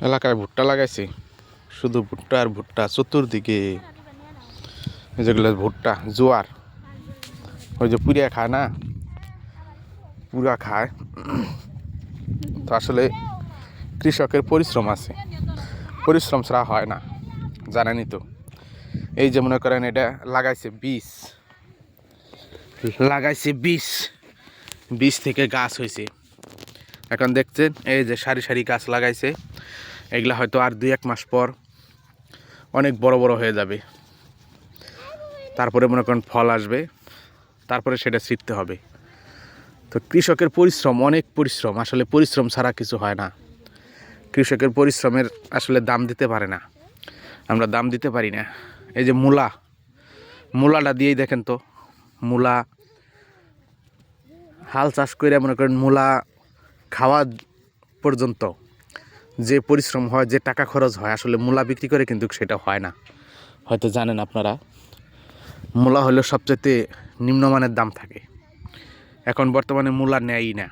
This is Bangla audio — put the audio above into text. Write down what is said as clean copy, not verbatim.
এলাকায় ভুট্টা লাগাইছি, শুধু ভুট্টা আর ভুট্টা চতুর্দিকে। যেগুলো ভুট্টা জোয়ার, ওই যে পুরিয়া খায় না, পুরা খায়। তো আসলে কৃষকের পরিশ্রম আছে, পরিশ্রম ছাড়া হয় না, জানেনই তো। এই যে মনে করেন এটা লাগাইছে বীজ থেকে গাছ হয়েছে। এখন দেখছেন এই যে সারি সারি গাছ লাগাইছে, এগুলা হয়তো আর 2-1 মাস পর অনেক বড় বড় হয়ে যাবে। তারপরে মনে করেন ফল আসবে, তারপরে সেটা ছিঁড়তে হবে। তো কৃষকের পরিশ্রম, অনেক পরিশ্রম, আসলে পরিশ্রম ছাড়া কিছু হয় না। কৃষকের পরিশ্রমের আসলে দাম দিতে পারে না, আমরা দাম দিতে পারি না। এই যে মূলাটা দিয়েই দেখেন তো, মূলা হাল চাষ করে মনে করেন মূলা খাওয়া পর্যন্ত যে পরিশ্রম হয়, যে টাকা খরচ হয়, আসলে মূলা বিক্রি করে কিন্তু সেটা হয় না। হয়তো জানেন আপনারা, মূলা হলো সবচেয়ে নিম্নমানের দাম থাকে। এখন বর্তমানে মূলা নেয়ই না।